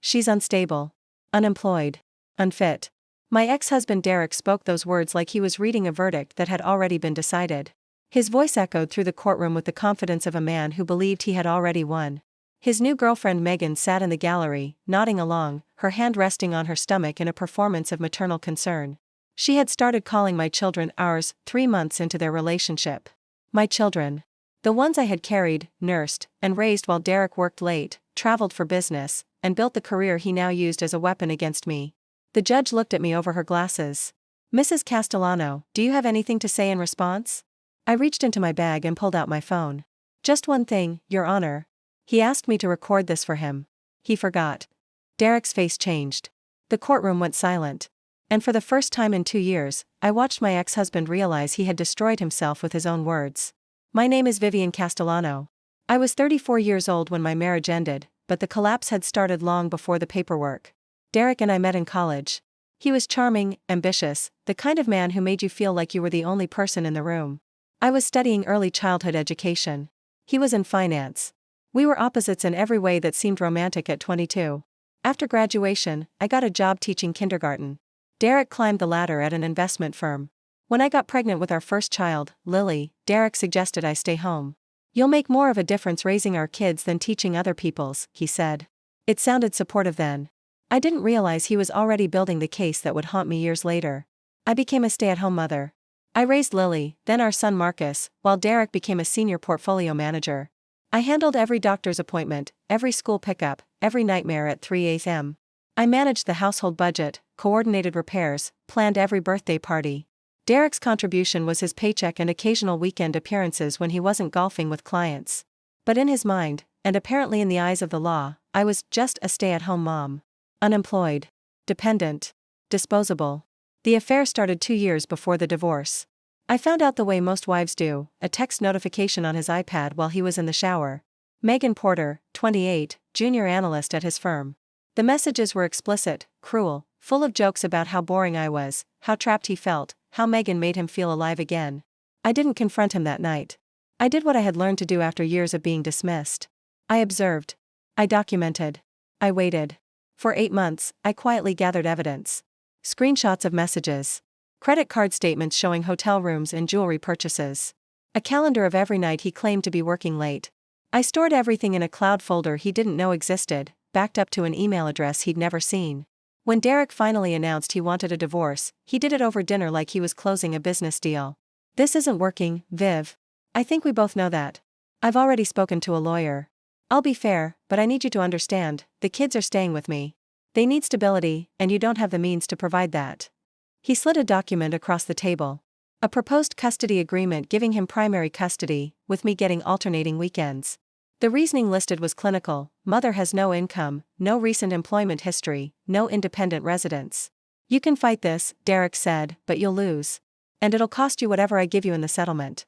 She's unstable. Unemployed. Unfit. My ex-husband Derek spoke those words like he was reading a verdict that had already been decided. His voice echoed through the courtroom with the confidence of a man who believed he had already won. His new girlfriend Megan sat in the gallery, nodding along, her hand resting on her stomach in a performance of maternal concern. She had started calling my children ours 3 months into their relationship. My children. The ones I had carried, nursed, and raised while Derek worked late, traveled for business, and built the career he now used as a weapon against me. The judge looked at me over her glasses. "Mrs. Castellano, do you have anything to say in response?" I reached into my bag and pulled out my phone. "Just one thing, Your Honor. He asked me to record this for him. He forgot." Derek's face changed. The courtroom went silent. And for the first time in 2 years, I watched my ex-husband realize he had destroyed himself with his own words. My name is Vivian Castellano. I was 34 years old when my marriage ended, but the collapse had started long before the paperwork. Derek and I met in college. He was charming, ambitious, the kind of man who made you feel like you were the only person in the room. I was studying early childhood education. He was in finance. We were opposites in every way that seemed romantic at 22. After graduation, I got a job teaching kindergarten. Derek climbed the ladder at an investment firm. When I got pregnant with our first child, Lily, Derek suggested I stay home. "You'll make more of a difference raising our kids than teaching other people's," he said. It sounded supportive then. I didn't realize he was already building the case that would haunt me years later. I became a stay-at-home mother. I raised Lily, then our son Marcus, while Derek became a senior portfolio manager. I handled every doctor's appointment, every school pickup, every nightmare at 3 a.m. I managed the household budget, coordinated repairs, planned every birthday party. Derek's contribution was his paycheck and occasional weekend appearances when he wasn't golfing with clients. But in his mind, and apparently in the eyes of the law, I was just a stay-at-home mom. Unemployed. Dependent. Disposable. The affair started 2 years before the divorce. I found out the way most wives do, a text notification on his iPad while he was in the shower. Megan Porter, 28, junior analyst at his firm. The messages were explicit, cruel, full of jokes about how boring I was, how trapped he felt, how Megan made him feel alive again. I didn't confront him that night. I did what I had learned to do after years of being dismissed. I observed. I documented. I waited. For 8 months, I quietly gathered evidence. Screenshots of messages. Credit card statements showing hotel rooms and jewelry purchases. A calendar of every night he claimed to be working late. I stored everything in a cloud folder he didn't know existed, backed up to an email address he'd never seen. When Derek finally announced he wanted a divorce, he did it over dinner like he was closing a business deal. "This isn't working, Viv. I think we both know that. I've already spoken to a lawyer. I'll be fair, but I need you to understand, the kids are staying with me. They need stability, and you don't have the means to provide that." He slid a document across the table. A proposed custody agreement giving him primary custody, with me getting alternating weekends. The reasoning listed was clinical: mother has no income, no recent employment history, no independent residence. "You can fight this," Derek said, "but you'll lose. And it'll cost you whatever I give you in the settlement."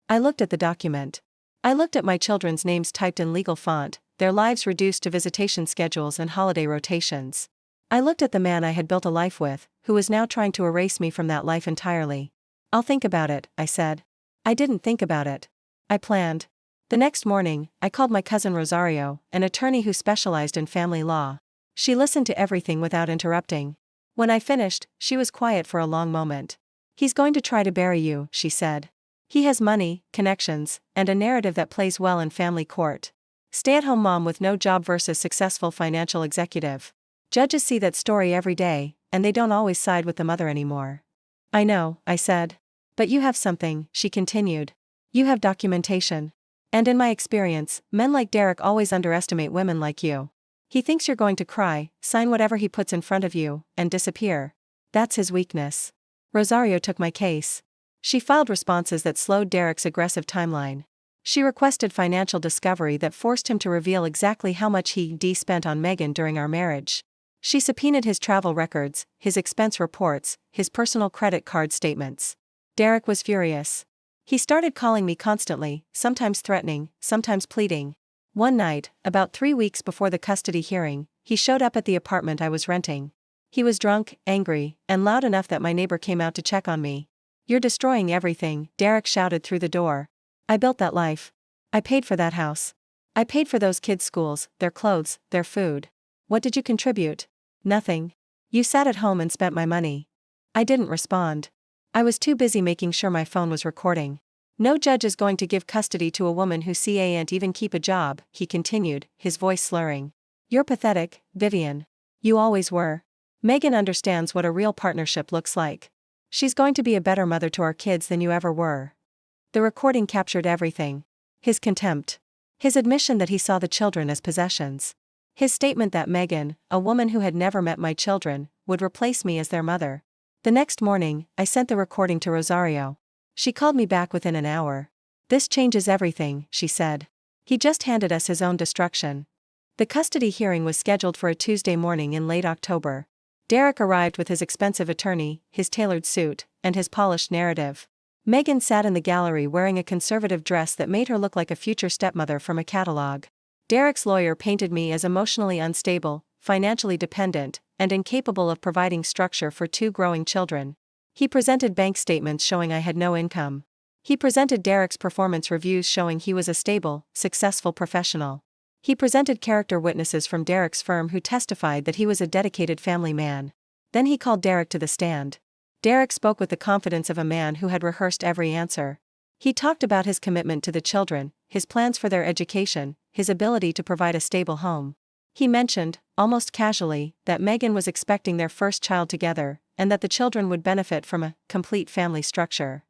I looked at the document. I looked at my children's names typed in legal font, their lives reduced to visitation schedules and holiday rotations. I looked at the man I had built a life with, who was now trying to erase me from that life entirely. "I'll think about it," I said. I didn't think about it. I planned. The next morning, I called my cousin Rosario, an attorney who specialized in family law. She listened to everything without interrupting. When I finished, she was quiet for a long moment. "He's going to try to bury you," she said. "He has money, connections, and a narrative that plays well in family court. Stay-at-home mom with no job versus successful financial executive. Judges see that story every day, and they don't always side with the mother anymore." "I know," I said. "But you have something," she continued. "You have documentation. And in my experience, men like Derek always underestimate women like you. He thinks you're going to cry, sign whatever he puts in front of you, and disappear. That's his weakness." Rosario took my case. She filed responses that slowed Derek's aggressive timeline. She requested financial discovery that forced him to reveal exactly how much he spent on Megan during our marriage. She subpoenaed his travel records, his expense reports, his personal credit card statements. Derek was furious. He started calling me constantly, sometimes threatening, sometimes pleading. One night, about 3 weeks before the custody hearing, he showed up at the apartment I was renting. He was drunk, angry, and loud enough that my neighbor came out to check on me. "You're destroying everything," Derek shouted through the door. "I built that life. I paid for that house. I paid for those kids' schools, their clothes, their food. What did you contribute? Nothing. You sat at home and spent my money. I didn't respond. I was too busy making sure my phone was recording. No judge is going to give custody to a woman who can't even keep a job, he continued, his voice slurring. You're pathetic, Vivian. You always were. Megan understands what a real partnership looks like. She's going to be a better mother to our kids than you ever were. The recording captured everything. His contempt. His admission that he saw the children as possessions. His statement that Megan, a woman who had never met my children, would replace me as their mother. The next morning, I sent the recording to Rosario. She called me back within an hour. This changes everything, she said. He just handed us his own destruction. The custody hearing was scheduled for a Tuesday morning in late October. Derek arrived with his expensive attorney, his tailored suit, and his polished narrative. Megan sat in the gallery wearing a conservative dress that made her look like a future stepmother from a catalog. Derek's lawyer painted me as emotionally unstable, financially dependent, and incapable of providing structure for 2 growing children. He presented bank statements showing I had no income. He presented Derek's performance reviews showing he was a stable, successful professional. He presented character witnesses from Derek's firm who testified that he was a dedicated family man. Then he called Derek to the stand. Derek spoke with the confidence of a man who had rehearsed every answer. He talked about his commitment to the children, his plans for their education, his ability to provide a stable home. He mentioned, almost casually, that Megan was expecting their first child together, and that the children would benefit from a complete family structure.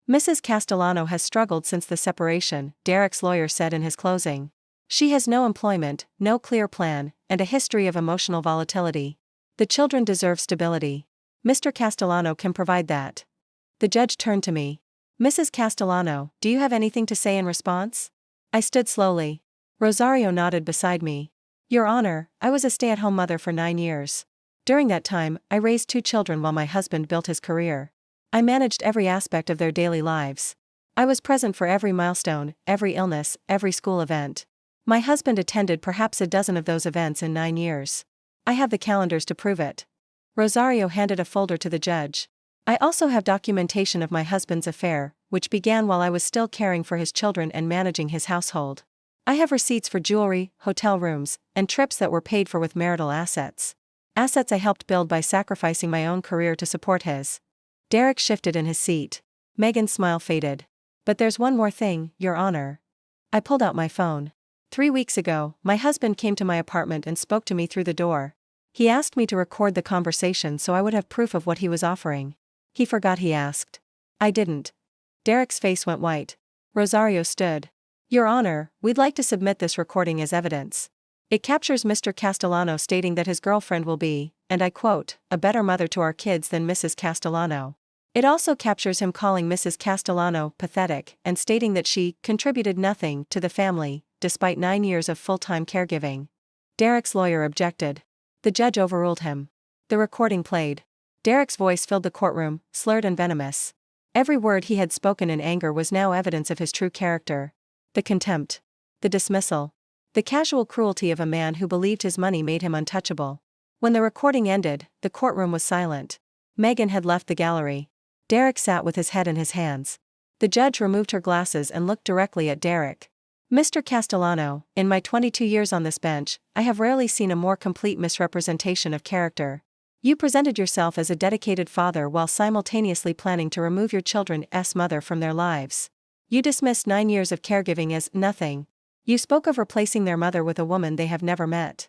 Mrs. Castellano has struggled since the separation, Derek's lawyer said in his closing. She has no employment, no clear plan, and a history of emotional volatility. The children deserve stability. Mr. Castellano can provide that. The judge turned to me. Mrs. Castellano, do you have anything to say in response? I stood slowly. Rosario nodded beside me. Your Honor, I was a stay-at-home mother for 9 years. During that time, I raised 2 children while my husband built his career. I managed every aspect of their daily lives. I was present for every milestone, every illness, every school event. My husband attended perhaps a dozen of those events in 9 years. I have the calendars to prove it. Rosario handed a folder to the judge. I also have documentation of my husband's affair, which began while I was still caring for his children and managing his household. I have receipts for jewelry, hotel rooms, and trips that were paid for with marital assets. Assets I helped build by sacrificing my own career to support his. Derek shifted in his seat. Megan's smile faded. But there's one more thing, Your Honor. I pulled out my phone. 3 weeks ago, my husband came to my apartment and spoke to me through the door. He asked me to record the conversation so I would have proof of what he was offering. He forgot he asked. I didn't. Derek's face went white. Rosario stood. Your Honor, we'd like to submit this recording as evidence. It captures Mr. Castellano stating that his girlfriend will be, and I quote, a better mother to our kids than Mrs. Castellano. It also captures him calling Mrs. Castellano pathetic and stating that she contributed nothing to the family, despite 9 years of full-time caregiving. Derek's lawyer objected. The judge overruled him. The recording played. Derek's voice filled the courtroom, slurred and venomous. Every word he had spoken in anger was now evidence of his true character. The contempt. The dismissal. The casual cruelty of a man who believed his money made him untouchable. When the recording ended, the courtroom was silent. Megan had left the gallery. Derek sat with his head in his hands. The judge removed her glasses and looked directly at Derek. Mr. Castellano, in my 22 years on this bench, I have rarely seen a more complete misrepresentation of character. You presented yourself as a dedicated father while simultaneously planning to remove your children's mother from their lives. You dismissed 9 years of caregiving as nothing. You spoke of replacing their mother with a woman they have never met.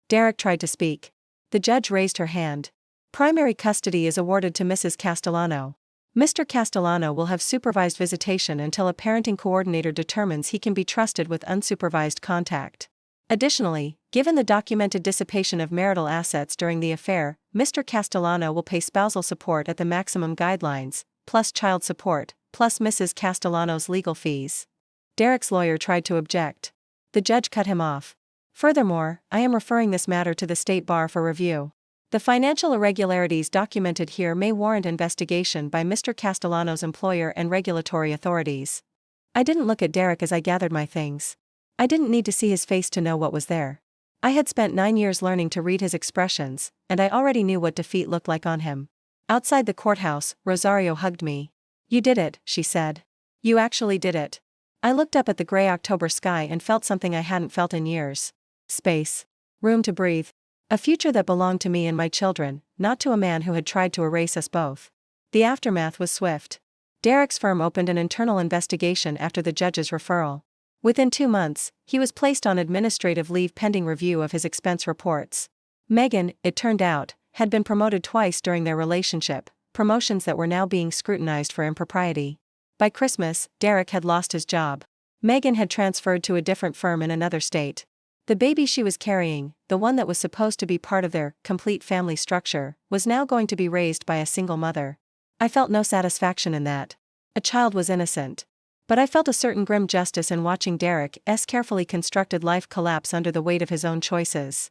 Derek tried to speak. The judge raised her hand. Primary custody is awarded to Mrs. Castellano. Mr. Castellano will have supervised visitation until a parenting coordinator determines he can be trusted with unsupervised contact. Additionally, given the documented dissipation of marital assets during the affair, Mr. Castellano will pay spousal support at the maximum guidelines, plus child support, plus Mrs. Castellano's legal fees. Derek's lawyer tried to object. The judge cut him off. Furthermore, I am referring this matter to the State Bar for review. The financial irregularities documented here may warrant investigation by Mr. Castellano's employer and regulatory authorities. I didn't look at Derek as I gathered my things. I didn't need to see his face to know what was there. I had spent 9 years learning to read his expressions, and I already knew what defeat looked like on him. Outside the courthouse, Rosario hugged me. You did it, she said. You actually did it. I looked up at the gray October sky and felt something I hadn't felt in years. Space. Room to breathe. A future that belonged to me and my children, not to a man who had tried to erase us both. The aftermath was swift. Derek's firm opened an internal investigation after the judge's referral. Within 2 months, he was placed on administrative leave pending review of his expense reports. Megan, it turned out, had been promoted twice during their relationship, promotions that were now being scrutinized for impropriety. By Christmas, Derek had lost his job. Megan had transferred to a different firm in another state. The baby she was carrying, the one that was supposed to be part of their complete family structure, was now going to be raised by a single mother. I felt no satisfaction in that. A child was innocent. But I felt a certain grim justice in watching Derek's carefully constructed life collapse under the weight of his own choices.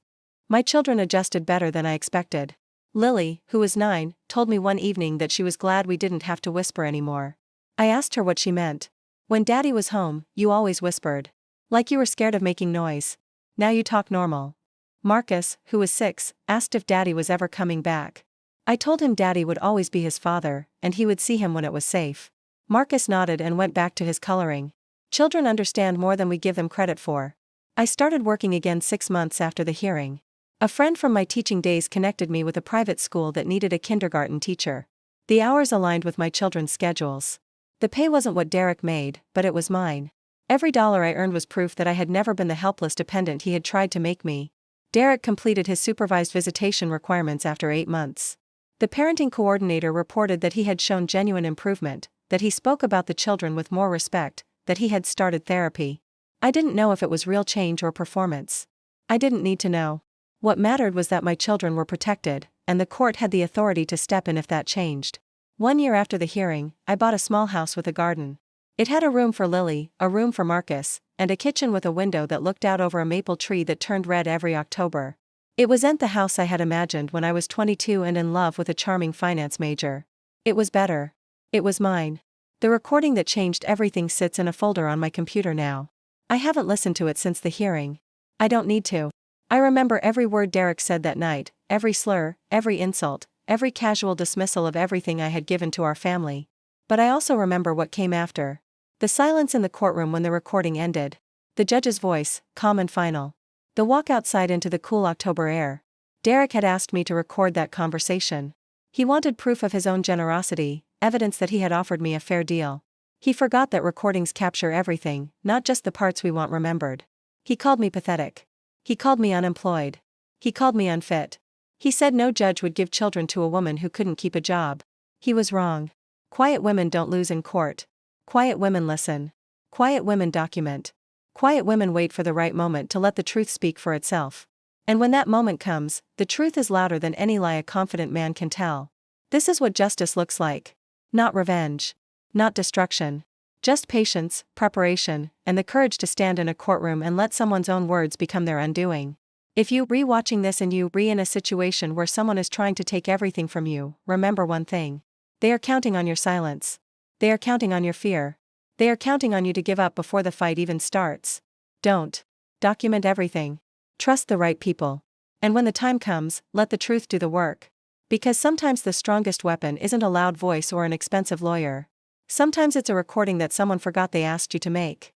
My children adjusted better than I expected. Lily, who was 9, told me one evening that she was glad we didn't have to whisper anymore. I asked her what she meant. When Daddy was home, you always whispered. Like you were scared of making noise. Now you talk normal. Marcus, who was 6, asked if Daddy was ever coming back. I told him Daddy would always be his father, and he would see him when it was safe. Marcus nodded and went back to his coloring. Children understand more than we give them credit for. I started working again 6 months after the hearing. A friend from my teaching days connected me with a private school that needed a kindergarten teacher. The hours aligned with my children's schedules. The pay wasn't what Derek made, but it was mine. Every dollar I earned was proof that I had never been the helpless dependent he had tried to make me. Derek completed his supervised visitation requirements after 8 months. The parenting coordinator reported that he had shown genuine improvement, that he spoke about the children with more respect, that he had started therapy. I didn't know if it was real change or performance. I didn't need to know. What mattered was that my children were protected, and the court had the authority to step in if that changed. 1 year after the hearing, I bought a small house with a garden. It had a room for Lily, a room for Marcus, and a kitchen with a window that looked out over a maple tree that turned red every October. It wasn't the house I had imagined when I was 22 and in love with a charming finance major. It was better. It was mine. The recording that changed everything sits in a folder on my computer now. I haven't listened to it since the hearing. I don't need to. I remember every word Derek said that night, every slur, every insult, every casual dismissal of everything I had given to our family. But I also remember what came after. The silence in the courtroom when the recording ended. The judge's voice, calm and final. The walk outside into the cool October air. Derek had asked me to record that conversation. He wanted proof of his own generosity, evidence that he had offered me a fair deal. He forgot that recordings capture everything, not just the parts we want remembered. He called me pathetic. He called me unemployed. He called me unfit. He said no judge would give children to a woman who couldn't keep a job. He was wrong. Quiet women don't lose in court. Quiet women listen. Quiet women document. Quiet women wait for the right moment to let the truth speak for itself. And when that moment comes, the truth is louder than any lie a confident man can tell. This is what justice looks like. Not revenge. Not destruction. Just patience, preparation, and the courage to stand in a courtroom and let someone's own words become their undoing. If you re-watching this and you in a situation where someone is trying to take everything from you, remember one thing. They are counting on your silence. They are counting on your fear. They are counting on you to give up before the fight even starts. Don't. Document everything. Trust the right people. And when the time comes, let the truth do the work. Because sometimes the strongest weapon isn't a loud voice or an expensive lawyer. Sometimes it's a recording that someone forgot they asked you to make.